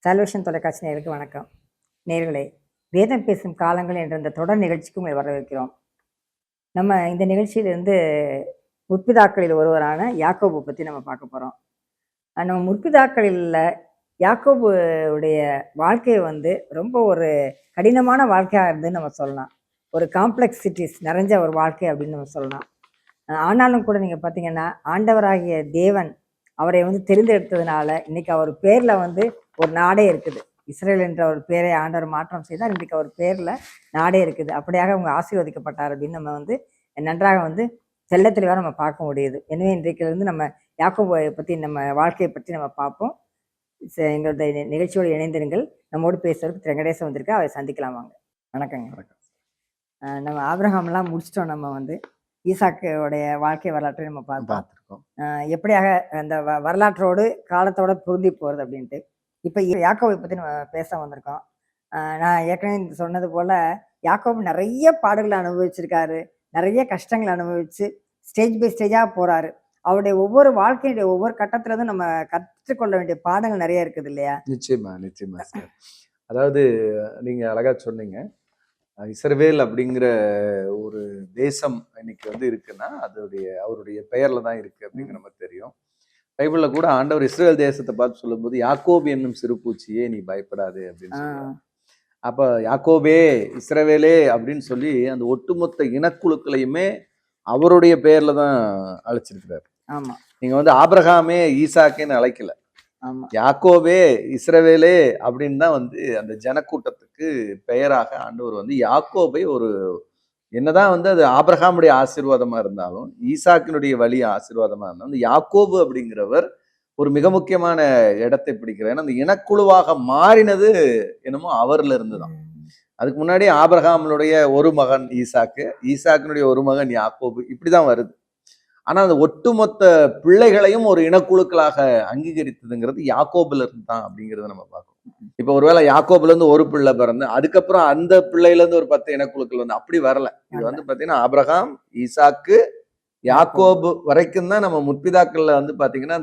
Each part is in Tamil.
சால்வேஷன் தொலைக்காட்சி நேயர்களுக்கு வணக்கம். நேயர்களே, வேதம் பேசும் காலங்கள் என்ற இந்த தொடர் நிகழ்ச்சிக்கு உங்களை வரவேற்கிறோம். நம்ம இந்த நிகழ்ச்சியிலிருந்து முற்பிதாக்களில் ஒருவரான யாக்கோபு பற்றி நம்ம பார்க்க போகிறோம். நம்ம முற்பிதாக்களில் யாக்கோபு உடைய வாழ்க்கையை ரொம்ப ஒரு கடினமான வாழ்க்கையாக இருந்துன்னு நம்ம சொல்லலாம். ஒரு காம்ப்ளெக்சிட்டிஸ் நிறைஞ்ச ஒரு வாழ்க்கை அப்படின்னு நம்ம சொல்லலாம். ஆனாலும் கூட நீங்கள் பார்த்தீங்கன்னா, ஆண்டவராகிய தேவன் அவரை தெரிந்தெடுத்ததுனால இன்னைக்கு அவர் பேரில் ஒரு நாடே இருக்குது. இஸ்ரேல் என்ற ஒரு பேரை ஆண்டவர் மாற்றம் செய்தால் இன்றைக்கு அவர் பேரில் நாடே இருக்குது. அப்படியாக அவங்க ஆசீர்வதிக்கப்பட்டார் அப்படின்னு நம்ம நன்றாக தெள்ள தெளிவாக நம்ம பார்க்க முடியுது. எனவே இன்றைக்கிலிருந்து நம்ம யாக்கோபை பற்றி நம்ம வாழ்க்கையை பற்றி நம்ம பார்ப்போம். எங்களுடைய நிகழ்ச்சியோடு இணைந்திருங்கள். நம்மோடு பேசுறதுக்கு திரு வெங்கடேசன் வந்திருக்கா, அவரை சந்திக்கலாம் வாங்க. வணக்கங்க. வணக்கம். நம்ம ஆபிரகாம்லாம் முடிச்சிட்டோம். நம்ம ஈசாக்குடைய வாழ்க்கை வரலாற்றை நம்ம பார்த்துருக்கோம். எப்படியாக அந்த வரலாற்றோடு காலத்தோட பொருந்தி போகிறது அப்படின்ட்டு. இப்போ யாக்கோபை பற்றி நம்ம பேச வந்திருக்கோம். நான் ஏற்கனவே சொன்னது போல் யாக்கோபு நிறைய பாடுகளை அனுபவிச்சிருக்காரு, நிறைய கஷ்டங்களை அனுபவிச்சு ஸ்டேஜ் பை ஸ்டேஜாக போகிறாரு. அவருடைய ஒவ்வொரு வாழ்க்கையுடைய ஒவ்வொரு கட்டத்துலேருந்து நம்ம கற்றுக்கொள்ள வேண்டிய பாடங்கள் நிறைய இருக்குது இல்லையா? நிச்சயமா நிச்சயமா சார். அதாவது நீங்கள் அழகா சொன்னீங்க, இஸ்ரவேல் அப்படிங்கிற ஒரு தேசம் இன்னைக்கு இருக்குன்னா அவருடைய பெயர்ல தான் இருக்கு அப்படிங்கிற மாதிரி தெரியும். பைபிள்ல கூட ஆண்டவர் இஸ்ரேல் தேசத்தை பார்த்து சொல்லும்போது, யாக்கோபு என்னும் சிறுபூச்சியே நீ பயப்படாது அப்படின்னு சொல்லுவாங்க. அப்ப யாக்கோபே, இஸ்ரவேலே அப்படின்னு சொல்லி அந்த ஒட்டுமொத்த இனக்குழுக்களையுமே அவருடைய பெயர்ல தான் அழைச்சிருக்கிறார். ஆமா, நீங்க ஆபிரகாமே ஈசாக்கேன்னு அழைக்கல, யாக்கோபே இஸ்ரவேலே அப்படின்னு தான் அந்த ஜனக்கூட்டத்துக்கு பெயராக ஆண்டவர் யாக்கோபை ஒரு என்னதான் அது ஆபிரகாமுடைய ஆசீர்வாதமா இருந்தாலும், ஈசாக்கினுடைய வழி ஆசீர்வாதமா இருந்தாலும், யாக்கோபு அப்படிங்கிறவர் ஒரு மிக முக்கியமான இடத்தை பிடிக்கிறார். ஏன்னா அந்த இனக்குழுவாக மாறினது என்னமோ அவர்ல இருந்துதான். அதுக்கு முன்னாடி ஆபிரகாமுடைய ஒரு மகன் ஈசாக்கு, ஈசாக்கினுடைய ஒரு மகன் யாக்கோபு, இப்படிதான் வருது. ஆனா அந்த ஒட்டுமொத்த பிள்ளைகளையும் ஒரு இனக்குழுக்களாக அங்கீகரித்ததுங்கிறது யாக்கோபுல இருந்து தான் அப்படிங்கிறத நம்ம பார்க்கணும். இப்ப ஒருவேளை யாக்கோபுல இருந்து ஒரு பிள்ளை பிறந்து அதுக்கப்புறம் அந்த பிள்ளையில இருந்து ஒரு 10 இனக்குழுக்கள் அப்படி வரல. இது பாத்தீங்கன்னா ஆபிரகாம், ஈசாக்கு, யாக்கோபு வரைக்கும் தான் நம்ம முற்பிதாக்கள்ல பாத்தீங்கன்னா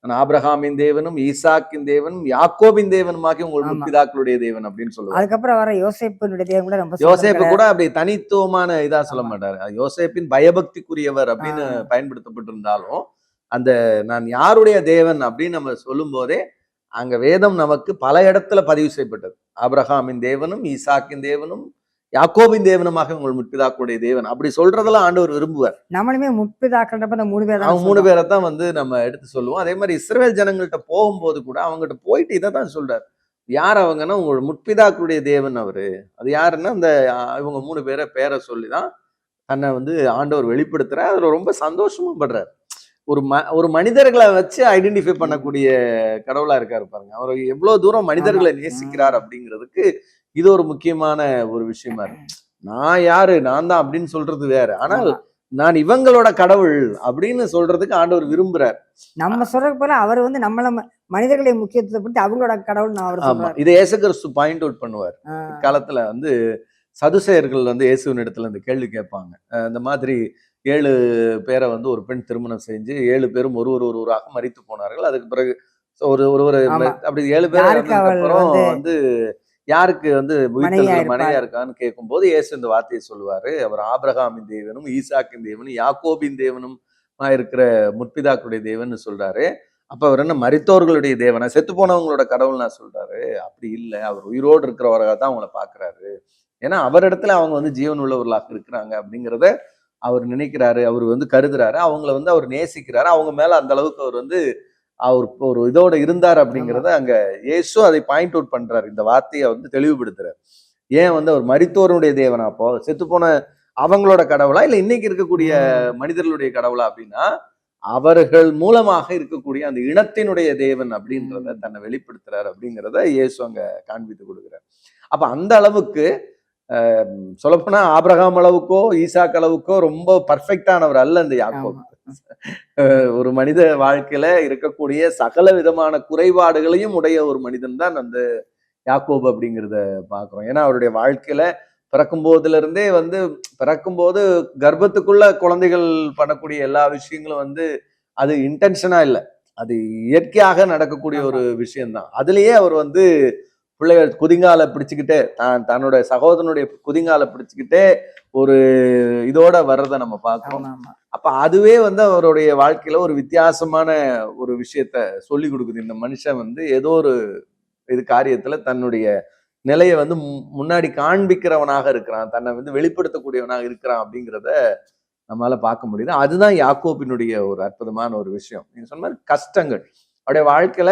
அந்த ஆபிரகாமின் தேவனும் ஈசாக்கின் தேவனும் யாக்கோபின் தேவனுமாக்கி உங்கள் முற்பிதாக்களுடைய தேவன் அப்படின்னு சொல்லுவாங்க. அதுக்கப்புறம் வர யோசேப்பினுடைய தேவன் கூட ரொம்ப யோசேப்பு கூட அப்படி தனித்துவமான இதா சொல்ல மாட்டாரு. யோசேப்பின் பயபக்திக்குரியவர் அப்படின்னு பயன்படுத்தப்பட்டிருந்தாலும், அந்த நான் யாருடைய தேவன் அப்படின்னு நம்ம சொல்லும் போதே அங்க வேதம் நமக்கு பல இடத்துல பதிவு செய்யப்பட்டது. ஆபிரகாமின் தேவனும் ஈசாக்கின் தேவனும் யாக்கோபின் தேவனுமாக உங்கள் முற்பிதாக்களுடைய தேவன் அப்படி சொல்றதெல்லாம் ஆண்டவர் விரும்புவார். நம்மளுமே முற்பிதாக்கள் மூணு பேரை தான் நம்ம எடுத்து சொல்லுவோம். அதே மாதிரி இஸ்ரவேல் ஜனங்கள்கிட்ட போகும்போது கூட அவங்ககிட்ட போயிட்டு இதை தான் சொல்றாரு. யார் அவங்கன்னா உங்களோட முற்பிதாக்களுடைய தேவன் அவரு. அது யாருன்னா அந்த இவங்க 3 பேரை பேரை சொல்லிதான் தன்னை ஆண்டவர் வெளிப்படுத்துறார். அதுல ரொம்ப சந்தோஷமும் படுறாரு. ஒரு மனிதர்களை வச்சு ஐடென்டிஃபை பண்ணக்கூடிய கடவுளா இருக்காரு பாருங்க. அவர் எவ்வளவு தூரம் மனிதர்களை நேசிக்கிறார் அப்படிங்கிறதுக்கு இது ஒரு முக்கியமான ஒரு விஷயமா இருக்கு. நான் யாரு, நான் தான் அப்படின்னு சொல்றது வேற, ஆனால் நான் இவங்களோட கடவுள் அப்படின்னு சொல்றதுக்கு ஆண்டவர் விரும்புறார். நம்ம சொல்றது போல அவர் நம்மள மனிதர்களை முக்கியத்துவப்படுத்தி அவங்களோட கடவுள் இதை இயேசு கிறிஸ்து பாயிண்ட் அவுட் பண்ணுவார். காலத்துல சதுசேயர்கள் இயேசுவின் இடத்துல இந்த கேள்வி கேட்பாங்க. இந்த மாதிரி 7 பேரை ஒரு பெண் திருமணம் செஞ்சு 7 பேரும் ஒருவராக மரித்து போனார்கள். அதுக்கு பிறகு ஒரு அப்படி 7 பேர் அப்புறம் யாருக்கு மனைவியா இருக்கான்னு கேட்கும்போது இயேசு இந்த வார்த்தையை சொல்லுவாரு. அவர் ஆபிரகாமின் தேவனும் ஈசாக்கின் தேவனும் யாக்கோபின் தேவனும் இருக்கிற முற்பிதாக்களுடைய தேவன் சொல்றாரு. அப்ப அவர் என்ன மரித்தோர்களுடைய தேவனா, செத்து போனவங்களோட கடவுள் நான் சொல்றாரு? அப்படி இல்லை, அவர் உயிரோடு இருக்கிறவராக தான் அவங்கள பாக்குறாரு. ஏன்னா அவரிடத்துல அவங்க ஜீவன் உள்ளவர்களாக இருக்கிறாங்க அப்படிங்கிறத அவர் நினைக்கிறாரு, அவர் கருதுறாரு, அவங்கள அவர் நேசிக்கிறாரு. அவங்க மேல அந்த அளவுக்கு அவர் ஒரு இதோட இருந்தார் அப்படிங்கிறத அங்க இயேசு அதை பாயிண்ட் அவுட் பண்றாரு. இந்த வார்த்தையை தெளிவுபடுத்துறாரு. ஏன் அவர் மரித்தோருடைய தேவனா, அப்போ செத்து போன அவங்களோட கடவுளா இல்ல இன்னைக்கு இருக்கக்கூடிய மனிதர்களுடைய கடவுளா அப்படின்னா, அவர்கள் மூலமாக இருக்கக்கூடிய அந்த இனத்தினுடைய தேவன் அப்படின்றத தன்னை வெளிப்படுத்துறாரு அப்படிங்கிறத இயேசு அங்க காண்பித்து கொடுக்குறாரு. அப்ப அந்த அளவுக்கு சொல்லப்போனா ஆபிரகாம் அளவுக்கோ ஈசாக் அளவுக்கோ ரொம்ப பர்ஃபெக்டானவர் அல்ல இந்த யாக்கோபு. ஒரு மனித வாழ்க்கையில இருக்கக்கூடிய சகல விதமான குறைபாடுகளையும் உடைய ஒரு மனிதன் தான் அந்த யாக்கோபு அப்படிங்கிறத பாக்குறோம். ஏன்னா அவருடைய வாழ்க்கையில பிறக்கும் போதுல இருந்தே பிறக்கும்போது கர்ப்பத்துக்குள்ள குழந்தைகள் பண்ணக்கூடிய எல்லா விஷயங்களும் அது இன்டென்ஷனா இல்லை, அது இயற்கையாக நடக்கக்கூடிய ஒரு விஷயம்தான். அதுலயே அவர் வந்து பிள்ளைகள் குதிங்கால பிடிச்சுக்கிட்டே தன்னோட சகோதரனுடைய குதிங்கால பிடிச்சுக்கிட்டே ஒரு இதோட வர்றதை நம்ம பார்க்கிறோம். அப்ப அதுவே வந்து அவருடைய வாழ்க்கையில ஒரு வித்தியாசமான ஒரு விஷயத்த சொல்லி கொடுக்குது. இந்த மனுஷன் வந்து ஏதோ ஒரு இது காரியத்துல தன்னுடைய நிலையை வந்து முன்னாடி காண்பிக்கிறவனாக இருக்கிறான், தன்னை வந்து வெளிப்படுத்தக்கூடியவனாக இருக்கிறான் அப்படிங்கிறத நம்மளால பார்க்க முடியுது. அதுதான் யாக்கோபினுடைய ஒரு அற்புதமான ஒரு விஷயம். நீங்க சொன்ன மாதிரி கஷ்டங்கள் அவருடைய வாழ்க்கையில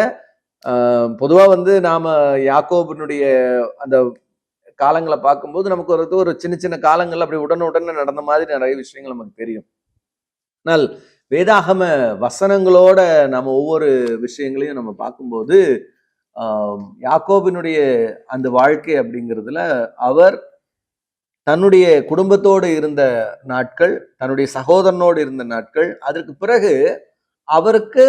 பொதுவா வந்து நாம யாக்கோபினுடைய அந்த காலங்களை பார்க்கும்போது நமக்கு ஒரு சின்ன சின்ன காலங்கள் அப்படி உடனுடனே நடந்த மாதிரி நிறைய விஷயங்கள் நமக்கு தெரியும். ஆனால் வேதாகம வசனங்களோட நம்ம ஒவ்வொரு விஷயங்களையும் நம்ம பார்க்கும்போது யாக்கோபினுடைய அந்த வாழ்க்கை அப்படிங்கிறதுல அவர் தன்னுடைய குடும்பத்தோடு இருந்த நாட்கள், தன்னுடைய சகோதரனோடு இருந்த நாட்கள், அதற்கு பிறகு அவருக்கு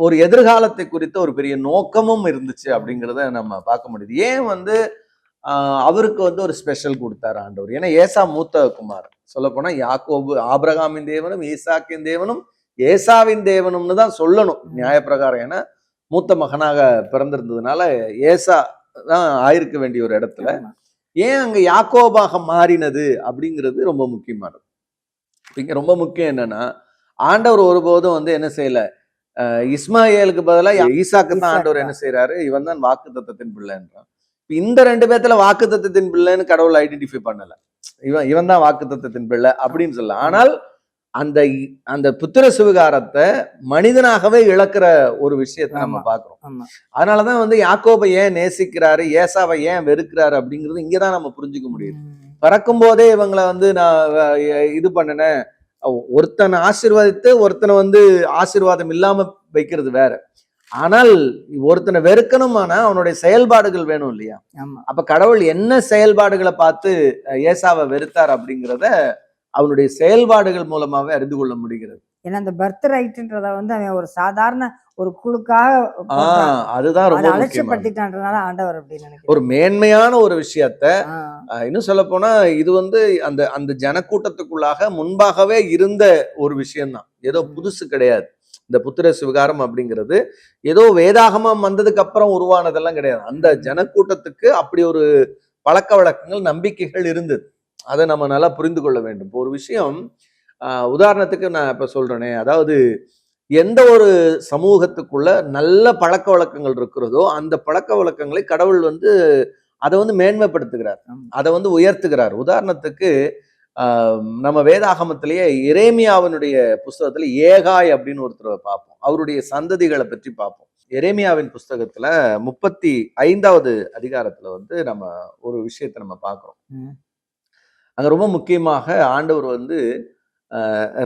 ஒரு எதிர்காலத்தை குறித்த ஒரு பெரிய நோக்கமும் இருந்துச்சு அப்படிங்கிறத நம்ம பார்க்க முடியுது. ஏன் வந்து அவருக்கு வந்து ஒரு ஸ்பெஷல் கொடுத்தாரு ஆண்டவர்? ஏன்னா ஏசா மூத்த குமார். சொல்ல போனா யாக்கோபு ஆபிரகாமின் தேவனும் ஈசாக்கின் தேவனும் ஏசாவின் தேவனும்னு தான் சொல்லணும் நியாயப்பிரகாரம். ஏன்னா மூத்த மகனாக பிறந்திருந்ததுனால ஏசா தான் ஆயிருக்க வேண்டிய ஒரு இடத்துல ஏன் அங்க யாக்கோபாக மாறினது அப்படிங்கிறது ரொம்ப முக்கியமானது. இங்க ரொம்ப முக்கியம் என்னன்னா, ஆண்டவர் ஒருபோதும் வந்து என்ன செய்யல, இஸ்மாயேலுக்கு பதிலாக ஈசாக்கு தான் ஆண்டவர் என்ன செய்யறாரு, இவன் தான் வாக்கு தத்தத்தின் பிள்ளைன்றான். இந்த 2 பேர்த்துல வாக்கு தத்தத்தின் பிள்ளைன்னு கடவுள் ஐடென்டிஃபை பண்ணல. இவன் தான் வாக்கு தத்தத்தின் பிள்ளை அப்படின்னு சொல்லல. ஆனால் அந்த அந்த புத்திர சுவிகாரத்தை மனிதனாகவே இழக்கிற ஒரு விஷயத்தை நம்ம பாக்குறோம். அதனாலதான் வந்து யாக்கோபை ஏன் நேசிக்கிறாரு, ஏசாவை ஏன் வெறுக்கிறாரு அப்படிங்கிறது இங்கதான் நம்ம புரிஞ்சுக்க முடியுது. பிறக்கும் போதே இவங்களை வந்து நான் இது பண்ணினேன், ஒருத்தனை ஆசீர்வாதித்து ஒருத்தனை வந்து ஆசீர்வாதம் இல்லாம வைக்கிறது வேற. ஆனால் ஒருத்தனை வெறுக்கணுமானா அவனுடைய செயல்பாடுகள் வேணும் இல்லையா? அப்ப கடவுள் என்ன செயல்பாடுகளை பார்த்து ஏசாவை வெறுத்தார் அப்படிங்கிறத அவனுடைய செயல்பாடுகள் மூலமாவே அறிந்து கொள்ள முடிகிறது. ஏன்னா அந்த பர்த் ரைட்ன்றத வந்து அவன் ஒரு சாதாரண ஒரு குழுக்காக அதுதான் ரொம்ப அலட்சியப்படுத்திட்டான்றதுனால ஆண்டவர் அப்படின்னு நினைக்கிறேன். ஒரு மேன்மையான ஒரு விஷயத்த இன்னும் சொல்ல போனா இது வந்து அந்த அந்த ஜனக்கூட்டத்துக்குள்ளாக முன்பாகவே இருந்த ஒரு விஷயம்தான், ஏதோ புதுசு கிடையாது. இந்த புத்திர சுவிகாரம் அப்படிங்கிறது ஏதோ வேதாகமம் வந்ததுக்கு அப்புறம் உருவானதெல்லாம் கிடையாது. அந்த ஜனக்கூட்டத்துக்கு அப்படி ஒரு பழக்க வழக்கங்கள் நம்பிக்கைகள் இருந்தது. அதை நம்ம நல்லா புரிந்து கொள்ள வேண்டும். இப்போ ஒரு விஷயம் உதாரணத்துக்கு நான் இப்ப சொல்றேனே, அதாவது எந்த ஒரு சமூகத்துக்குள்ள நல்ல பழக்க வழக்கங்கள் இருக்கிறதோ அந்த பழக்க வழக்கங்களை கடவுள் வந்து அதை வந்து மேன்மைப்படுத்துகிறார், அதை வந்து உயர்த்துகிறார். உதாரணத்துக்கு நம்ம வேதாகமத்திலேயே எரேமியாவினுடைய புஸ்தகத்துல ஏகாய் அப்படின்னு ஒருத்தரை பார்ப்போம். அவருடைய சந்ததிகளை பற்றி பார்ப்போம். எரேமியாவின் புஸ்தகத்துல 35வது அதிகாரத்துல வந்து நம்ம ஒரு விஷயத்தை நம்ம பார்க்கிறோம். அங்க ரொம்ப முக்கியமாக ஆண்டவர் வந்து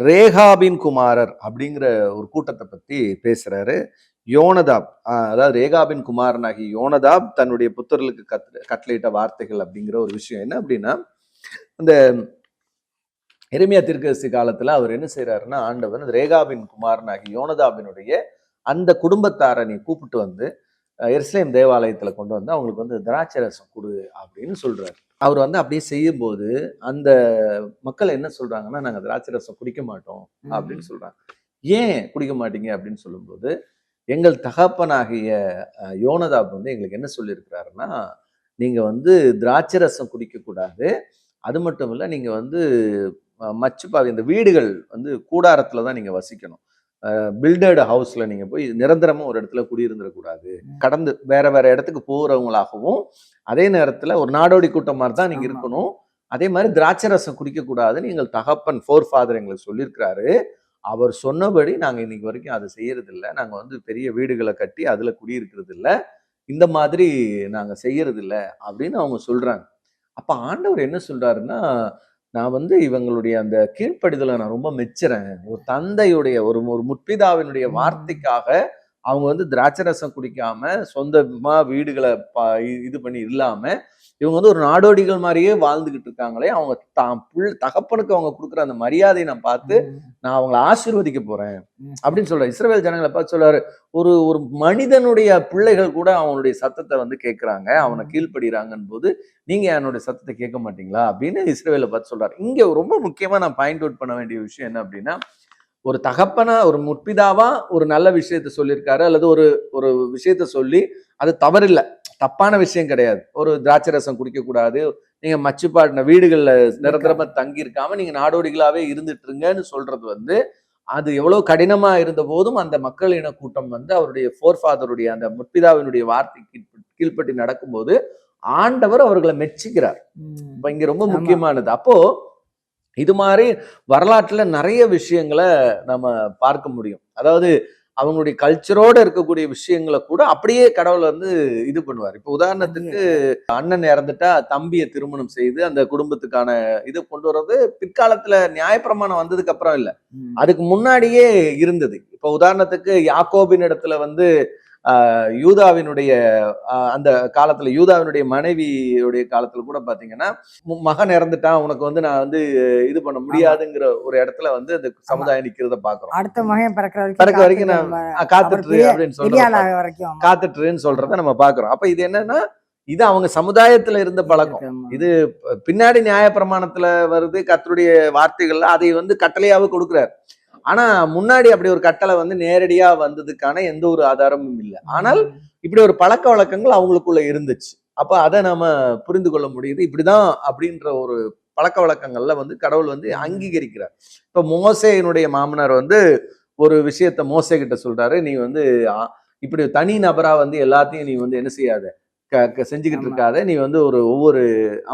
ரேகாபின் குமாரர் அப்படிங்கிற ஒரு கூட்டத்தை பத்தி பேசுறாரு. யோனதாப், அதாவது ரேகாபின் குமாரனாகி யோனதாப் தன்னுடைய புத்தர்களுக்கு கட்டளையிட்ட வார்த்தைகள் அப்படிங்கிற ஒரு விஷயம் என்ன அப்படின்னா, இந்த எரேமியா தீர்க்கதரிசி காலத்துல அவர் என்ன செய்யறாருன்னா, ஆண்டவர் ரேகாபின் குமாரனாகி யோனதாபினுடைய அந்த குடும்பத்தாரை நீ கூப்பிட்டு வந்து எருசலேம் தேவாலயத்துல கொண்டு வந்து அவங்களுக்கு வந்து திராட்சை ரசம் கொடு அப்படின்னு சொல்றாரு. அவர் வந்து அப்படியே செய்யும் போது அந்த மக்கள் என்ன சொல்றாங்கன்னா, நாங்க திராட்சை ரசம் குடிக்க மாட்டோம் அப்படின்னு சொல்றாங்க. ஏன் குடிக்க மாட்டீங்க அப்படின்னு சொல்லும்போது, எங்கள் தகப்பனாகிய யோனதாப் வந்து எங்களுக்கு என்ன சொல்லியிருக்கிறாருன்னா, நீங்க வந்து திராட்சை ரசம் குடிக்க கூடாது, அது மட்டும் இல்ல நீங்க வந்து மச்சுப்பாவி இந்த வீடுகள் வந்து கூடாரத்துல தான் நீங்க வசிக்கணும், பில்டர்டு ஹவுஸ்ல நீங்க போய் நிரந்தரமா ஒரு இடத்துல குடியிருந்துடக்கூடாது, கடந்து வேற வேற இடத்துக்கு போறவங்களாகவும் அதே நேரத்துல ஒரு நாடோடி கூட்டம் மாதிரி தான் நீங்க இருக்கணும், அதே மாதிரி திராட்சை ரசம் குடிக்க கூடாதுன்னு எங்கள் தகப்பன் ஃபாதர் எங்களுக்கு சொல்லியிருக்கிறாரு. அவர் சொன்னபடி நாங்க இன்னைக்கு வரைக்கும் அதை செய்யறது இல்லை. நாங்க வந்து பெரிய வீடுகளை கட்டி அதுல குடியிருக்கிறது இல்லை, இந்த மாதிரி நாங்க செய்யறது இல்லை அப்படின்னு அவங்க சொல்றாங்க. அப்ப ஆண்டவர் என்ன சொல்றாருன்னா, நான் வந்து இவங்களுடைய அந்த கீழ்ப்படிதலை நான் ரொம்ப மெச்சுறேன். ஒரு தந்தையுடைய ஒரு முற்பிதாவினுடைய வார்த்தைக்காக அவங்க வந்து திராட்சை ரசம் குடிக்காம சொந்தமா வீடுகளை இது பண்ணி இல்லாம இவங்க வந்து ஒரு நாடோடிகள் மாதிரியே வாழ்ந்துகிட்டு இருக்காங்களே, அவங்க தகப்பனுக்கு அவங்க கொடுக்குற அந்த மரியாதையை நான் பார்த்து நான் அவங்களை ஆசீர்வதிக்க போறேன் அப்படின்னு சொல்றேன். இஸ்ரவேல் ஜனங்களை பார்த்து சொல்றாரு, ஒரு ஒரு மனிதனுடைய பிள்ளைகள் கூட அவனுடைய சத்தத்தை வந்து கேட்கிறாங்க, அவனை கீழ்ப்படுகிறாங்கன்னு போது நீங்க என்னுடைய சத்தத்தை கேட்க மாட்டீங்களா அப்படின்னு இஸ்ரவேலை பார்த்து சொல்றாரு. இங்க ரொம்ப முக்கியமா நான் பாயிண்ட் அவுட் பண்ண வேண்டிய விஷயம் என்ன அப்படின்னா, ஒரு தகப்பனா ஒரு முற்பிதாவா ஒரு நல்ல விஷயத்த சொல்லியிருக்காரு, அல்லது ஒரு ஒரு விஷயத்த சொல்லி அது தவறில்லை, தப்பான விஷயம் கிடையாது. ஒரு திராட்சை ரசம் குடிக்க கூடாது, நீங்க மச்சுப்பாடின வீடுகள்ல நிரந்தரமா தங்கி இருக்காம நீங்க நாடோடிகளாவே இருந்துட்டு இருங்கன்னு சொல்றது வந்து அது எவ்வளவு கடினமா இருந்த போதும் அந்த மக்கள் இன கூட்டம் வந்து அவருடைய ஃபோர்ஃபாதருடைய அந்த முற்பிதாவினுடைய வார்த்தைக்கு கீழ்ப்பட்டி நடக்கும்போது ஆண்டவர் அவர்களை மெச்சிக்கிறார். இப்ப இங்க ரொம்ப முக்கியமானது. அப்போ இது மாதிரி வரலாற்றுல நிறைய விஷயங்களை நம்ம பார்க்க முடியும். அதாவது அவங்களுடைய கல்ச்சரோட இருக்கக்கூடிய விஷயங்களை கூட அப்படியே கடவுள் வந்து இது பண்ணுவார். இப்ப உதாரணத்துக்கு அண்ணன் இறந்துட்டா தம்பியை திருமணம் செய்து அந்த குடும்பத்துக்கான இது கொண்டு வர்றது பிற்காலத்துல நியாயப்பிரமாணம் வந்ததுக்கு அப்புறம் இல்ல, அதுக்கு முன்னாடியே இருந்தது. இப்ப உதாரணத்துக்கு யாக்கோபின் இடத்துல வந்து யூதாவினுடைய அந்த காலத்துல யூதாவினுடைய மனைவியுடைய காலத்துல கூட பாத்தீங்கன்னா மகன் இறந்துட்டான் உனக்கு வந்து நான் வந்து இது பண்ண முடியாதுங்கிற ஒரு இடத்துல வந்து அந்த சமுதாயம் நிக்கிறத பாக்குறோம். அடுத்த மகன் பிறக்க வரைக்கும் நான் காத்துட்டு அப்படின்னு சொல்றேன், காத்துட்டுன்னு சொல்றத நம்ம பாக்குறோம். அப்ப இது என்னன்னா இது அவங்க சமுதாயத்துல இருந்த பழக்கம். இது பின்னாடி நியாயப்பிரமாணத்துல வருது, கர்த்தருடைய வார்த்தைகள்ல அதை வந்து கட்டளையாவே கொடுக்குறாரு. ஆனா முன்னாடி அப்படி ஒரு கட்டளை வந்து நேரடியா வந்ததுக்கான எந்த ஒரு ஆதாரமும் இல்லை. ஆனால் இப்படி ஒரு பழக்க வழக்கங்கள் அவங்களுக்குள்ள இருந்துச்சு. அப்ப அதை நாம புரிந்து கொள்ள முடியுது. இப்படிதான் அப்படின்ற ஒரு பழக்க வழக்கங்கள்ல வந்து கடவுள் வந்து அங்கீகரிக்கிறார். இப்ப மோசேயினுடைய மாமனார் வந்து ஒரு விஷயத்த மோசே கிட்ட சொல்றாரு, நீ வந்து இப்படி தனி நபரா வந்து எல்லாத்தையும் நீ வந்து என்ன செய்யாத செஞ்சுக்கிட்டு இருக்காத, நீ வந்து ஒரு ஒவ்வொரு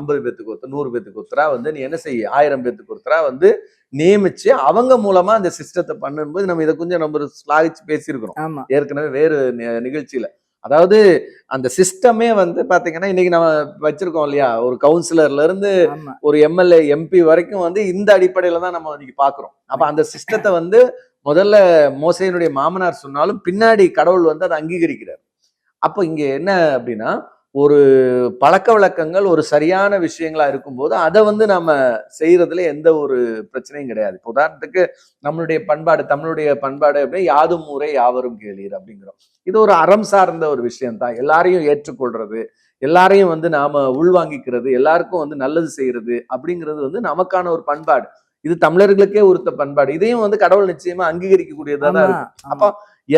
50 பேத்துக்கு ஒருத்தர் 100 பேத்துக்கு ஒருத்தரா வந்து நீ என்ன செய்ய 1000 பேத்துக்கு ஒருத்தரா வந்து நியமிச்சு அவங்க மூலமா அந்த சிஸ்டத்தை பண்ணும்போது நம்ம இதை கொஞ்சம் நம்ம ஸ்லாகிச்சு பேசியிருக்கிறோம் ஏற்கனவே வேறு நிகழ்ச்சியில. அதாவது அந்த சிஸ்டமே வந்து பாத்தீங்கன்னா இன்னைக்கு நம்ம வச்சிருக்கோம் இல்லையா, ஒரு கவுன்சிலர்ல இருந்து ஒரு எம்எல்ஏ எம்பி வரைக்கும் வந்து இந்த அடிப்படையில தான் நம்ம இன்னைக்கு பாக்குறோம். அப்ப அந்த சிஸ்டத்தை வந்து முதல்ல மோசேயினுடைய மாமனார் சொன்னாலும் பின்னாடி கடவுள் வந்து அதை அங்கீகரிக்கிறார். அப்போ இங்க என்ன அப்படின்னா ஒரு பழக்க வழக்கங்கள் ஒரு சரியான விஷயங்களா இருக்கும்போது அதை வந்து நம்ம செய்யறதுல எந்த ஒரு பிரச்சனையும் கிடையாது. இப்போ உதாரணத்துக்கு நம்மளுடைய பண்பாடு, தமிழுடைய பண்பாடு அப்படின்னா யாதும் ஊரே யாவரும் கேளீர் அப்படிங்கிறோம். இது ஒரு அறம் சார்ந்த ஒரு விஷயம் தான். எல்லாரையும் ஏற்றுக்கொள்றது, எல்லாரையும் வந்து நாம உள்வாங்கிக்கிறது, எல்லாருக்கும் வந்து நல்லது செய்யறது அப்படிங்கிறது வந்து நமக்கான ஒரு பண்பாடு. இது தமிழர்களுக்கே உறுத்த பண்பாடு. இதையும் வந்து கடவுள் நிச்சயமா அங்கீகரிக்கக்கூடியதா தான் இருக்கும். அப்போ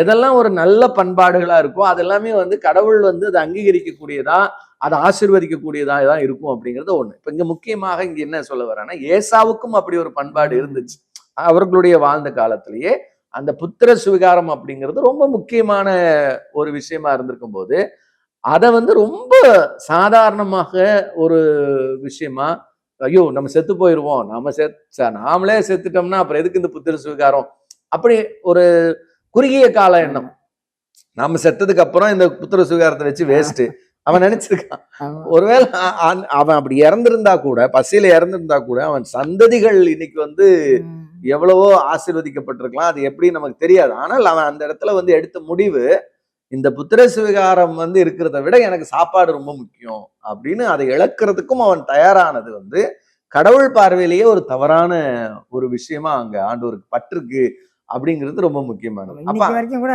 எதெல்லாம் ஒரு நல்ல பண்பாடுகளா இருக்கோ அதெல்லாமே வந்து கடவுள் வந்து அதை அங்கீகரிக்கக்கூடியதா, அதை ஆசீர்வதிக்கக்கூடியதா தான் இருக்கும் அப்படிங்கிறது ஒண்ணு. இப்ப இங்க முக்கியமாக இங்க என்ன சொல்ல வரேன்னா ஏசாவுக்கும் அப்படி ஒரு பண்பாடு இருந்துச்சு. அவர்களுடைய வாழ்ந்த காலத்திலேயே அந்த புத்திர சுவிகாரம் அப்படிங்கிறது ரொம்ப முக்கியமான ஒரு விஷயமா இருந்திருக்கும் போது அதை வந்து ரொம்ப சாதாரணமாக ஒரு விஷயமா, ஐயோ நம்ம செத்து போயிருவோம், நாமளே செத்துட்டோம்னா அப்புறம் எதுக்கு இந்த புத்திர சுவிகாரம், அப்படி ஒரு குறுகிய கால எண்ணம். நாம செத்ததுக்கு அப்புறம் இந்த புத்திர சுவிகாரத்தை வச்சு வேஸ்ட் அவன் நினைச்சிருக்கான். ஒருவேளை அவன் அப்படி இறந்திருந்தா கூட, பசியில இறந்திருந்தா கூட அவன் சந்ததிகள் இன்னைக்கு வந்து எவ்வளவோ ஆசீர்வதிக்கப்பட்டிருக்கலாம், அது எப்படி நமக்கு தெரியாது. ஆனால் அவன் அந்த இடத்துல வந்து எடுத்த முடிவு இந்த புத்திர சுவிகாரம் வந்து இருக்கிறத விட எனக்கு சாப்பாடு ரொம்ப முக்கியம் அப்படின்னு அதை இழக்கிறதுக்கும் அவன் தயாரானது வந்து கடவுள் பார்வையிலேயே ஒரு தவறான ஒரு விஷயமா அங்க ஆண்டவருக்கு பட்டிருக்கு அப்படிங்கிறது ரொம்ப முக்கியமானது. இன்னைக்கு வரைக்கும் கூட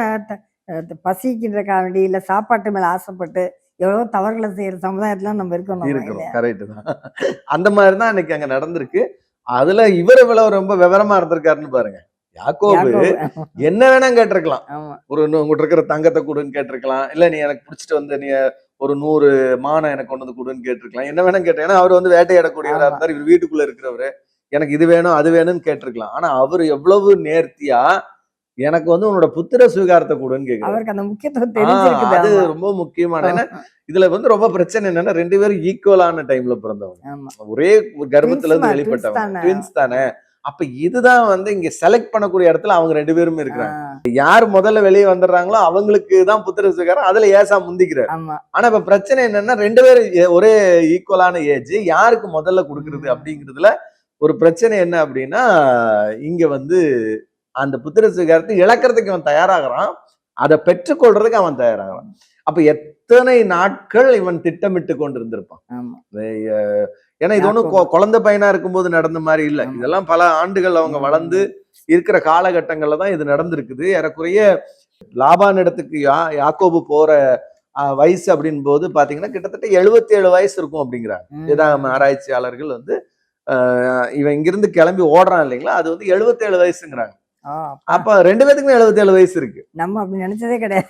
பசிக்கின்ற வேண்டி இல்ல சாப்பாட்டு மேல ஆசைப்பட்டு எவ்வளவோ தவறுகளை செய்யற சமுதாயத்துல நம்ம இருக்கணும். கரெக்ட் தான். அந்த மாதிரிதான் இன்னைக்கு அங்க நடந்திருக்கு. அதுல இவர் இவ்வளவு ரொம்ப விவரமா இருந்திருக்காருன்னு பாருங்க. யாக்கோபு என்ன வேணா கேட்டிருக்கலாம். ஒரு உங்ககிட்ட இருக்கிற தங்கத்தை கொடுன்னு கேட்டிருக்கலாம், இல்ல நீ எனக்கு பிடிச்சிட்டு வந்து நீ ஒரு 100 மானை எனக்கு கொண்டு வந்து கொடுன்னு கேட்டிருக்கலாம், என்ன வேணா கேட்டேன். ஏன்னா அவர் வந்து வேட்டையாடக்கூடியவரா இருந்தார், இவர் வீட்டுக்குள்ள இருக்கிறவரு, எனக்கு இது வேணும் அது வேணும்னு கேட்டிருக்கலாம். ஆனா அவர் எவ்வளவு நேர்த்தியா எனக்கு வந்து உன்னோட புத்திர சுவிகாரத்தை கொடுன்னு கேட்கிறாரு. அது ரொம்ப முக்கியமான. ஏன்னா இதுல வந்து ரொம்ப பிரச்சனை என்னன்னா 2 பேரும் ஈக்குவலான டைம்ல பிறந்தவங்க, ஒரே கர்ப்பத்துல இருந்து வெளிப்பட்டவங்க, ட்வின்ஸ் தானே. அப்ப இதுதான் வந்து இங்க செலக்ட் பண்ணக்கூடிய இடத்துல அவங்க 2 பேருமே இருக்கிறாங்க. யார் முதல்ல வெளியே வந்துடுறாங்களோ அவங்களுக்கு தான் புத்திர சுவிகாரம், அதுல ஏசா முந்திக்கிறார். ஆனா இப்ப பிரச்சனை என்னன்னா 2 பேரும் ஒரே ஈக்குவலான ஏஜ், யாருக்கு முதல்ல கொடுக்கறது அப்படிங்கிறதுல ஒரு பிரச்சனை என்ன அப்படின்னா இங்க வந்து அந்த புத்திர சுவிகாரத்தை இழக்கிறதுக்கு அவன் தயாராகிறான், அதை பெற்றுக்கொள்றதுக்கு அவன் தயாராகிறான். அப்ப எத்தனை நாட்கள் இவன் திட்டமிட்டு கொண்டு இருந்திருப்பான். ஏன்னா இது ஒண்ணும் குழந்தை பையனா இருக்கும்போது நடந்த மாதிரி இல்ல, இதெல்லாம் பல ஆண்டுகள் அவங்க வளர்ந்து இருக்கிற காலகட்டங்கள்ல தான் இது நடந்திருக்குது. ஏறக்குறைய லாபான் இடத்துக்கு யாக்கோபு போற வயசு அப்படின் போது பாத்தீங்கன்னா கிட்டத்தட்ட 77 வயசு இருக்கும் அப்படிங்கிறாங்க. ஏதாவது ஆராய்ச்சியாளர்கள் வந்து இவன் இங்கிருந்து கிளம்பி ஓடுறான் இல்லைங்களா, அது வந்து 77 வயசுங்கிறாங்க. அப்ப 2 பேத்துக்குமே 77 வயசு இருக்கு. நம்ம அப்படி நினைச்சதே கிடையாது.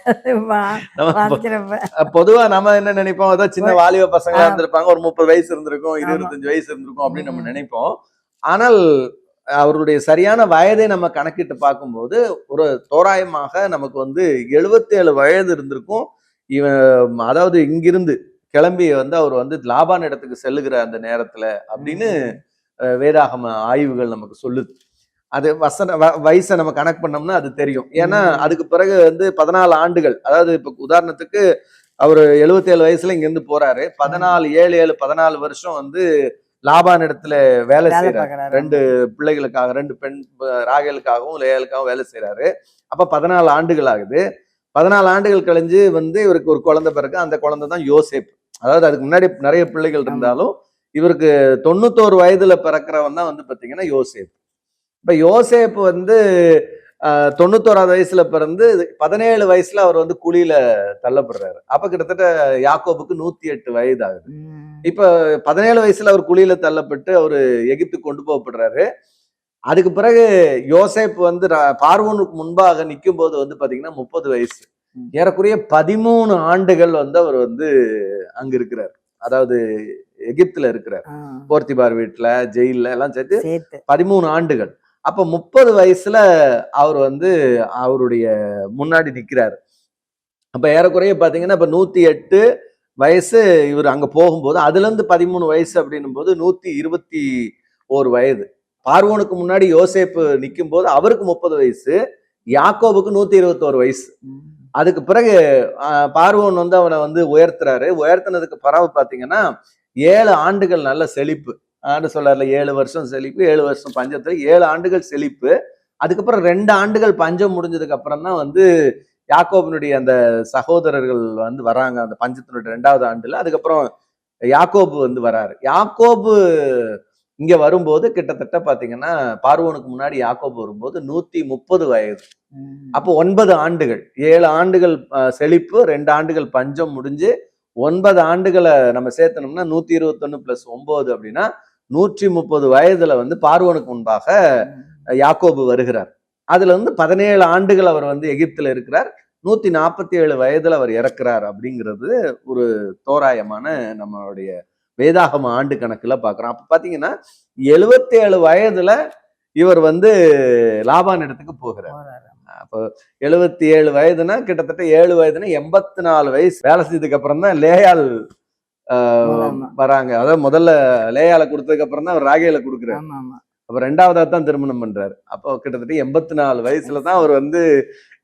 பொதுவா நம்ம என்ன நினைப்போம், அதான் சின்ன வாலிப பசங்களா இருந்திருப்பாங்க, ஒரு 30 வயசு இருந்திருக்கும், 25 வயசு இருந்திருக்கும் அப்படின்னு நம்ம நினைப்போம். ஆனால் அவருடைய சரியான வயதை நம்ம கணக்கிட்டு பார்க்கும்போது ஒரு தோராயமாக நமக்கு வந்து 77 வயது இருந்திருக்கும். இவன் அதாவது இங்கிருந்து கிளம்பி வந்து அவர் வந்து லாபான் இடத்துக்கு செல்லுகிற அந்த நேரத்துல அப்படின்னு வேதாகம ஆய்வுகள் நமக்கு சொல்லுது. அது வயசை நம்ம கணக்கு பண்ணோம்னா அது தெரியும். ஏன்னா அதுக்கு பிறகு வந்து 14 ஆண்டுகள், அதாவது இப்ப உதாரணத்துக்கு அவரு 77 வயசுல இங்க இருந்து போறாரு. 14 வருஷம் வந்து லாபான் இடத்துல வேலை செய்யறாரு. 2 பிள்ளைகளுக்காக, 2 பெண் ராகேலுக்காகவும் லேயாளுக்காகவும் வேலை செய்யறாரு. அப்ப 14 ஆண்டுகள் ஆகுது. 14 ஆண்டுகள் கழிஞ்சு வந்து இவருக்கு ஒரு குழந்தை பிறகு, அந்த குழந்தை தான் யோசேப்பு. அதாவது அதுக்கு முன்னாடி நிறைய பிள்ளைகள் இருந்தாலும் இவருக்கு 91 வயதுல பிறக்கிறவன் தான் வந்து பாத்தீங்கன்னா யோசேப்பு. இப்ப யோசேப்பு வந்து 91 வயசுல பிறந்து 17 வயசுல அவர் வந்து குழியில தள்ளப்படுறாரு. அப்ப கிட்டத்தட்ட யாக்கோபுக்கு 108 வயது ஆகுது. இப்ப 17 வயசுல அவர் குழியில தள்ளப்பட்டு அவரு எகிப்துக்கு கொண்டு போகப்படுறாரு. அதுக்கு பிறகு யோசேப்பு வந்து பார்வோனுக்கு முன்பாக நிற்கும் போது வந்து பாத்தீங்கன்னா 30 வயசு. ஏறக்குறைய 13 ஆண்டுகள் வந்து அவர் வந்து அங்க இருக்கிறார். அதாவது எகிப்துல இருக்கிறார். போர்த்திபார் வீட்டுல, ஜெயில எல்லாம் சேர்த்து 13 ஆண்டுகள். அப்ப 30 வயசுல அவர் வந்து அவருடைய முன்னாடி நிக்கிறாரு. அப்ப ஏறக்குறைய பாத்தீங்கன்னா இப்ப 108 வயசு இவர் அங்க போகும்போது, அதுல இருந்து 13 வயசு அப்படின்னும் போது 121 வயது. பார்வோனுக்கு முன்னாடி யோசேப்பு நிற்கும் போது அவருக்கு 30 வயசு, யாக்கோபுக்கு 121 வயசு. அதுக்கு பிறகு பார்வோன் வந்து அவனை வந்து உயர்த்துறாரு. உயர்த்தினதுக்கு பிறகு பாத்தீங்கன்னா 7 ஆண்டுகள் நல்ல செழிப்பு. ஆண்டு சொல்றாருல 7 வருஷம் செழிப்பு, 7 வருஷம் பஞ்சத்துல 7 ஆண்டுகள் செழிப்பு. அதுக்கப்புறம் 2 ஆண்டுகள் பஞ்சம் முடிஞ்சதுக்கு அப்புறம் தான் வந்து யாக்கோபினுடைய அந்த சகோதரர்கள் வந்து வராங்க அந்த பஞ்சத்தினுடைய 2வது ஆண்டுல. அதுக்கப்புறம் யாக்கோபு வந்து வராரு. யாக்கோபு இங்க வரும்போது கிட்டத்தட்ட பாத்தீங்கன்னா பார்வோனுக்கு முன்னாடி யாக்கோபு வரும்போது 130 வயது. அப்போ 9 ஆண்டுகள், 7 ஆண்டுகள் செழிப்பு, 2 ஆண்டுகள் பஞ்சம் முடிஞ்சு 9 ஆண்டுகளை நம்ம சேர்த்தனோம்னா 121 + 9 அப்படின்னா 130 வயதுல வந்து பார்வோனுக்கு முன்பாக யாக்கோபு வருகிறார். அதுல வந்து 17 ஆண்டுகள் அவர் வந்து எகிப்துல இருக்கிறார். 147 வயதுல அவர் இறக்குறார் அப்படிங்கிறது ஒரு தோராயமான நம்மளுடைய வேதாகம ஆண்டு கணக்குல பாக்குறோம். அப்ப பாத்தீங்கன்னா 77 வயதுல இவர் வந்து லாபான் இடத்துக்கு போகிறார். அப்போ 77 வயதுனா கிட்டத்தட்ட 7 வயதுனா 84 வயசு வேலை செஞ்சதுக்கு அப்புறம் தான் லேயாள் வராங்க. அதாவது முதல்ல லேயாளை கொடுத்ததுக்கு அப்புறம் தான் அவர் ராகேல கொடுக்குறாரு. அப்ப 2வதா தான் திருமணம் பண்றாரு. அப்போ கிட்டத்தட்ட 84 வயசுலதான் அவர் வந்து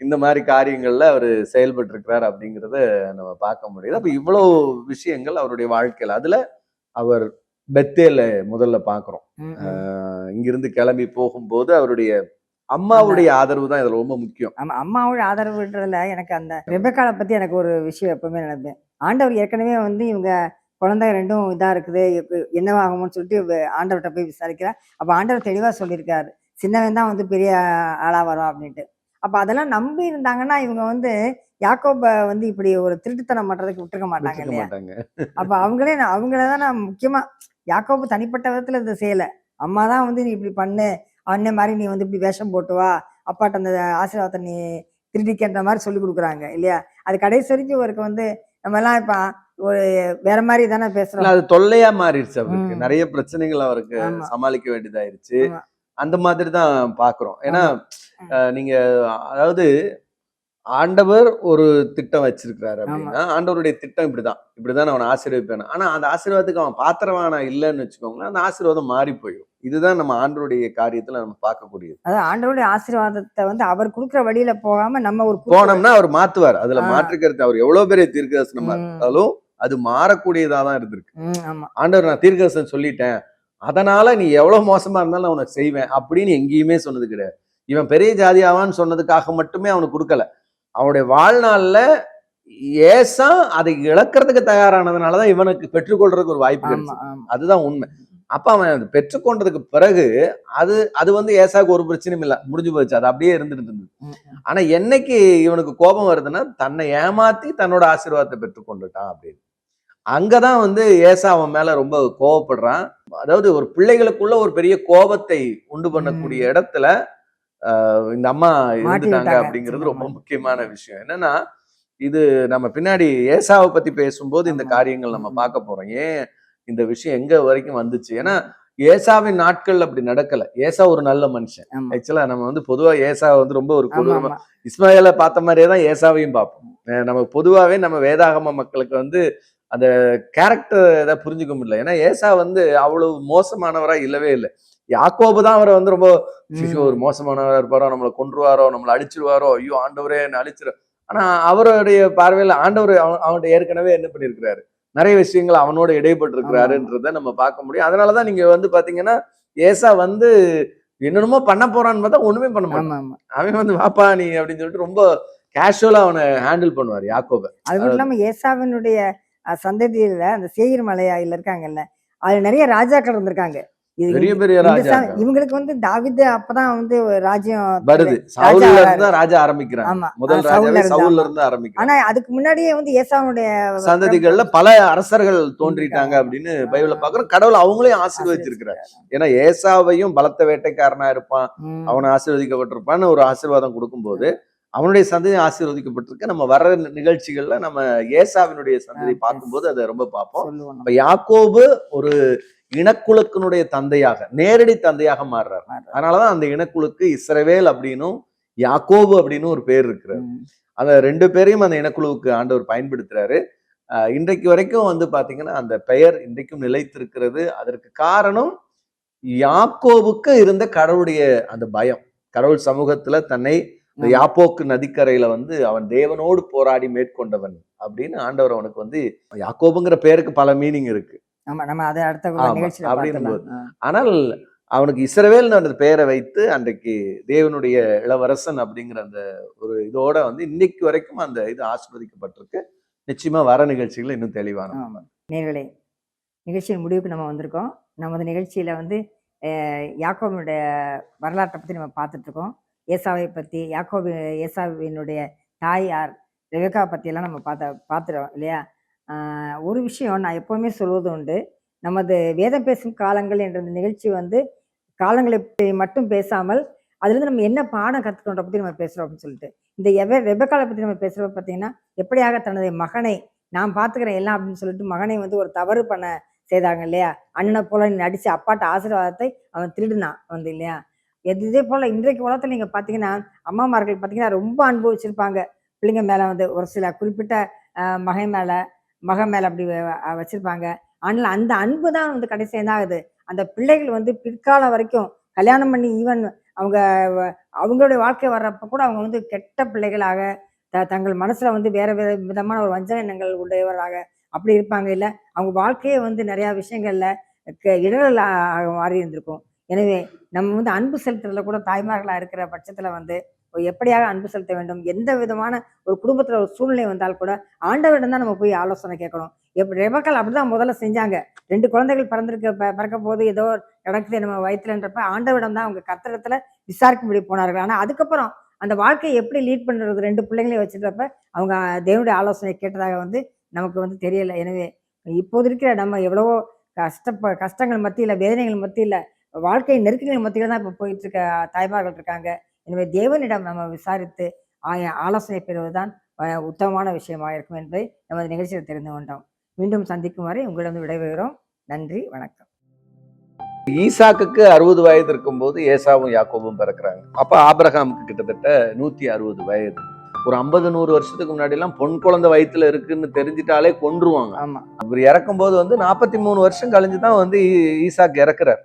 இந்த மாதிரி காரியங்கள்ல அவர் செயல்பட்டு இருக்கிறார் அப்படிங்கிறத நம்ம பார்க்க முடியுது. அப்ப இவ்வளவு விஷயங்கள் அவருடைய வாழ்க்கையில, அதுல அவர் பெத்தேல முதல்ல பாக்குறோம். இங்கிருந்து கிளம்பி போகும்போது அவருடைய அம்மாவுடைய ஆதரவு தான் இதுல ரொம்ப முக்கியம். ஆமா, அம்மாவுடைய ஆதரவுன்றதுல எனக்கு அந்த ரெபெக்காளை பத்தி எனக்கு ஒரு விஷயம் எப்பவுமே நினைப்பேன். ஆண்டவர் ஏற்கனவே வந்து இவங்க குழந்தை 2ம் இதா இருக்குது, என்னவாகும்னு சொல்லிட்டு ஆண்டவர்கிட்ட போய் விசாரிக்கிறார். அப்ப ஆண்டவர் தெளிவா சொல்லியிருக்காரு, சின்னவன் தான் வந்து பெரிய ஆளா வரும் அப்படின்ட்டு. அப்ப அதெல்லாம் நம்பி இருந்தாங்கன்னா இவங்க வந்து யாக்கோப வந்து இப்படி ஒரு திருட்டுத்தனம் பண்றதுக்கு விட்டுருக்க மாட்டாங்க இல்லையா? அப்ப அவங்களதான் நான் முக்கியமா, யாக்கோபு தனிப்பட்ட விதத்துல இதை செய்யல. அம்மா தான் வந்து நீ இப்படி பண்ணு, அண்ணன் மாதிரி நீ வந்து இப்படி வேஷம் போட்டு வா, அப்பாட்ட அந்த ஆசீர்வாதத்தை நீ திருடிக்கின்ற மாதிரி சொல்லி கொடுக்குறாங்க இல்லையா? அது கடைசி வரைக்கும் இவருக்கு வந்து நம்ம எல்லாம் இப்ப ஒரு வேற மாதிரி தானே பேசுறோம். அது தொல்லையா மாறிடுச்சு அவருக்கு. நிறைய பிரச்சனைகள் அவருக்கு சமாளிக்க வேண்டியதாயிருச்சு. அந்த மாதிரி தான் பாக்குறோம். ஏன்னா நீங்க அதாவது ஆண்டவர் ஒரு திட்டம் வச்சிருக்கிறாரு அப்படின்னா, ஆண்டவருடைய திட்டம் இப்படிதான் அவனை ஆசீர்வதிப்பேன். ஆனா அந்த ஆசீர்வாதத்துக்கு அவன் பாத்திரவானா இல்லைன்னு வச்சுக்கோங்களேன், அந்த ஆசீர்வாதம் மாறி போயிடும். இதுதான் நம்ம ஆண்டவருடைய காரியத்துல நம்ம பார்க்கக்கூடியது. அதாவது ஆண்டவருடைய ஆசீர்வாதத்தை வந்து அவர் கொடுக்குற வழியில போகாம நம்ம ஒரு போனோம்னா அவர் மாத்துவார். அதுல மாற்றுக்கிறது. அவர் எவ்வளவு பெரிய தீர்க்கதரிசனமா இருந்தாலும் அது மாறக்கூடியதா தான் இருந்திருக்கு. ஆண்டவர் நான் தீர்க்கதரிசனம் சொல்லிட்டேன், அதனால நீ எவ்வளவு மோசமா இருந்தாலும் நான் உனக்கு செய்வேன் அப்படின்னு எங்கேயுமே சொன்னது கிடையாது. இவன் பெரிய ஜாதியாவான்னு சொன்னதுக்காக மட்டுமே அவனுக்கு கொடுக்கல. அவனுடைய வாழ்நாள்ல ஏசா அதை இழக்கிறதுக்கு தயாரானதுனாலதான் இவனுக்கு பெற்றுக்கொள்றதுக்கு ஒரு வாய்ப்பு கிடைச்சது. அதுதான் உண்மை. அப்ப அவன் அதை பெற்றுக்கொண்டதுக்கு பிறகு அது வந்து ஏசாவுக்கு ஒரு பிரச்சனையும் இல்லை, முடிஞ்சு போச்சு. அது அப்படியே இருந்துட்டு இருந்தது. ஆனா என்னைக்கு இவனுக்கு கோபம் வருதுன்னா, தன்னை ஏமாத்தி தன்னோட ஆசீர்வாதத்தை பெற்றுக்கொண்டுட்டான் அப்படின்னு. அங்கதான் வந்து ஏசா அவன் மேல ரொம்ப கோபப்படுறான். அதாவது ஒரு பிள்ளைகளுக்குள்ள ஒரு பெரிய கோபத்தை உண்டு பண்ணக்கூடிய இடத்துல இந்த அம்மா மாட்டி இருந்துட்டாங்க விட்டாங்க அப்படிங்கிறது சின்ன ரொம்ப அம்மா. முக்கியமான விஷயம். என்னன்னா இது நம்ம பின்னாடி ஏசாவை பத்தி பேசும்போது இந்த ஆமா. காரியங்கள் நம்ம ம். பார்க்க போறோம். ஏன் இந்த விஷயம் எங்க வரைக்கும் வந்துச்சு? ஏன்னா ஏசாவின் நாட்கள் அப்படி நடக்கல. ஏசா ஒரு நல்ல மனுஷன். ஆமா. ஆக்சுவலா நம்ம வந்து பொதுவா ஏசாவை வந்து ரொம்ப ஒரு ஆமா, கொடூரமா ஆமா. இஸ்மாயேல பார்த்த மாதிரியே தான் ஏசாவையும் பார்ப்போம். நம்ம பொதுவாவே நம்ம வேதாகம மக்களுக்கு வந்து அந்த கேரக்டர் ஏதாவது புரிஞ்சுக்க முடியல. ஏன்னா ஏசா வந்து அவ்வளவு மோசமானவரா இல்லவே இல்லை. யாக்கோபு தான் அவரை வந்து ரொம்ப ஒரு ம். மோசமானவரா இருப்பாரோ, நம்மளை கொன்றுவாரோ, நம்மளை அழிச்சிருவாரோ, ஐயோ ஆண்டவரே என்ன அழிச்சிரு. ஆனா அவருடைய பார்வையில ஆண்டவர் அவன்கிட்ட ஏற்கனவே என்ன பண்ணிருக்கிறாரு, நிறைய விஷயங்கள் அவனோட இடைப்பட்டு ஆமா, ஆமா. இருக்கிறாருன்றத நம்ம பார்க்க முடியும். அதனாலதான் நீங்க வந்து பாத்தீங்கன்னா ஏசா வந்து என்னென்னமோ பண்ண போறான்னு பார்த்தா ஒண்ணுமே பண்ண மாட்டான். ஆமா, ஆமா. அவன் வந்து வாப்பா நீ அப்படின்னு சொல்லிட்டு ரொம்ப கேஷுவலா அவனை ஹேண்டில் பண்ணுவார் யாக்கோப. அது மட்டும் இல்லாம ஏசாவினுடைய சந்ததியில அந்த சேயீர் மலையில இருக்காங்கல்ல, அதுல நிறைய ராஜாக்கள் இருந்திருக்காங்க. இது பெரிய பெரிய இந்த ராஜாக்கள் இவங்களுக்கு வந்து தாவீது அப்பதான் வந்து ஒரு ராஜ்யம் வருது. ராஜா சவுல்ல வராரு. இருந்து தான் ராஜா ஆரம்பிக்கிறாங்க. ஆமா. முதல் சவுல்ல ராஜாவே இருந்து சவுல்ல ஆமா. இருந்து ஆரம்பிக்கிறாங்க. ஆனா அதுக்கு முன்னாடியே வந்து ஏசாவுடைய சந்ததிகள்ல பல அரசர்கள் தோன்றிட்டாங்க இருந்திருக்காங்க. அப்படின்னு பைபிள்ல பாக்குறோம். கடவுள் அவங்களையும் ஆசீர்வதிச்சிருக்கிறார். ஏன்னா ஏசாவையும் பலத்த வேட்டைக்காரனா இருப்பான், ம். அவனை ஆசீர்வதிக்கப்பட்டிருப்பான்னு ஒரு ஆசீர்வாதம் கொடுக்கும்போது அவனுடைய சந்ததி ஆசீர்வதிக்கப்பட்டிருக்கு. நம்ம வர்ற நிகழ்ச்சிகள்ல நம்ம ஏசாவினுடைய சந்ததி பார்க்கும்போது அதை ரொம்ப பார்ப்போம். சொல்லுவோம் இப்ப யாக்கோபு ஒரு இனக்குழுக்கினுடைய தந்தையாக நேரடி தந்தையாக மாறுறாரு. அதனாலதான் அந்த இனக்குழுக்கு இஸ்ரவேல் அப்படின்னும் யாக்கோபு அப்படின்னு ஒரு பேர் இருக்கிறார். அந்த 2 பேரையும் அந்த இனக்குழுவுக்கு ஆண்டவர் பயன்படுத்துறாரு. இன்றைக்கு வரைக்கும் வந்து பாத்தீங்கன்னா அந்த பெயர் இன்றைக்கும் நிலைத்திருக்கிறது. அதற்கு காரணம் யாக்கோபுக்கு இருந்த கடவுளுடைய அந்த பயம். கடவுள் சமூகத்துல தன்னை இந்த யாப்போக்கு நதிக்கரையில வந்து அவன் தேவனோடு போராடி மேற்கொண்டவன் அப்படின்னு ஆண்டவர் அவனுக்கு வந்து யாக்கோபுங்கிற பேருக்கு பல மீனிங் இருக்கு. ஆமா, நம்ம அதை அடுத்த ஆமா, நிகழ்ச்சியில அப்படின்னும் பார்க்கலாம். ஆனால் அவனுக்கு இஸ்ரவேல் அந்த பெயரை வைத்து அன்றைக்கு தேவனுடைய இளவரசன் அப்படிங்கிற அந்த ஒரு இதோட வந்து இன்னைக்கு வரைக்கும் அந்த இது ஆஸ்வதிக்கப்பட்டிருக்கு. நிச்சயமா வர நிகழ்ச்சிகள் இன்னும் தெளிவான. ஆமா. நேயர்களே, நிகழ்ச்சியின் முடிவுக்கு நம்ம வந்திருக்கோம். நமது நிகழ்ச்சியில வந்து யாக்கோபினுடைய வரலாற்றை பத்தி நம்ம பார்த்துட்டு இருக்கோம். ஏசாவை பத்தி, ஏசாவினுடைய தாயார் ரெபெக்கா பத்தியெல்லாம் நம்ம பார்த்துறோம் இல்லையா? ஒரு விஷயம் நான் எப்பவுமே சொல்வது உண்டு. நமது வேதம் பேசும் காலங்கள் என்ற இந்த நிகழ்ச்சி வந்து காலங்களை மட்டும் பேசாமல் அதுலேருந்து நம்ம என்ன பாடம் கற்றுக்கொண்ட பற்றி நம்ம பேசுகிறோம் அப்படின்னு சொல்லிட்டு இந்த ரெபெக்காவை பற்றி நம்ம பேசுகிறப்ப பார்த்தீங்கன்னா எப்படியாக தனது மகனை நான் பார்த்துக்கிறேன் எல்லாம் அப்படின்னு சொல்லிட்டு மகனை வந்து ஒரு தவறு பண்ண செய்தாங்க இல்லையா? அண்ணனை போல நீ நடிச்சு அப்பாட்ட ஆசீர்வாதத்தை அவன் திருடினான் வந்து இல்லையா? இதே போல இன்றைக்கு உலகத்தில் நீங்கள் பார்த்தீங்கன்னா அம்மாமார்கள் பார்த்தீங்கன்னா ரொம்ப அனுபவிச்சிருப்பாங்க பிள்ளைங்க மேலே வந்து ஒரு சில குறிப்பிட்ட மகன் மேலே அப்படி வச்சிருப்பாங்க. ஆனால் அந்த அன்பு தான் வந்து கடைசி என்ன ஆகுது, அந்த பிள்ளைகள் வந்து பிற்காலம் வரைக்கும் கல்யாணம் பண்ணி ஈவன் அவங்க அவங்களுடைய வாழ்க்கை வர்றப்ப கூட அவங்க வந்து கெட்ட பிள்ளைகளாக தங்கள் மனசுல வந்து வேற வேற விதமான ஒரு வஞ்சன எண்ணங்கள் உடையவராக அப்படி இருப்பாங்க. இல்லை அவங்க வாழ்க்கையே வந்து நிறையா விஷயங்கள்ல இடர்கள் மாறி இருந்திருக்கும். எனவே நம்ம வந்து அன்பு செலுத்துறதுல கூட தாய்மார்களாக இருக்கிற பட்சத்தில் வந்து எப்படியாக அன்பு செலுத்த வேண்டும், எந்த விதமான ஒரு குடும்பத்தில் ஒரு சூழ்நிலை வந்தால் கூட ஆண்டவரிடம் தான் நம்ம போய் ஆலோசனை கேட்கணும். ரெபெக்காள் அப்படிதான் முதல்ல செஞ்சாங்க. 2 குழந்தைகள் பிறக்க போது ஏதோ நடக்குது நம்ம வயிற்றுலன்றப்ப ஆண்டவரிடம் தான் அவங்க கர்த்தரிடத்துல விசாரிக்கும்படி போனார்கள். ஆனால் அதுக்கப்புறம் அந்த வாழ்க்கையை எப்படி லீட் பண்ணுறது 2 பிள்ளைங்களையும் வச்சுட்டப்ப அவங்க தேவனுடைய ஆலோசனை கேட்டதாக வந்து நமக்கு வந்து தெரியலை. எனவே இப்போது இருக்கிற நம்ம எவ்வளவோ கஷ்டங்கள் மத்தியில் வேதனைகள் மத்தியில் வாழ்க்கை நெருக்கங்கள் மத்தியில் தான் இப்போ போயிட்டு இருக்க தாய்மார்கள் இருக்காங்க. எனவே தேவனிடம் நம்ம விசாரித்து ஆலோசனை பெறுவதுதான் உத்தமமான விஷயமாக இருக்கும் என்பதை நமது நிகழ்ச்சியில் தெரிந்து கொண்டோம். மீண்டும் சந்திக்கும் வரை உங்களிடம் விடைபெறுகிறோம். நன்றி, வணக்கம். ஈசாக்குக்கு 60 வயது இருக்கும்போது ஏசாவும் யாக்கோபும் பிறக்கிறாங்க. அப்ப ஆபிரகாமுக்கு கிட்டத்தட்ட 160 வயது. ஒரு 50-100 வருஷத்துக்கு முன்னாடி எல்லாம் பொன் குழந்தை வயிற்றுல இருக்குன்னு தெரிஞ்சிட்டாலே கொன்றுவாங்க. ஆமா. அவர் இறக்கும் போது வந்து 43 வருஷம் கழிஞ்சுதான் வந்து ஈசாக்கு இறக்குறார்.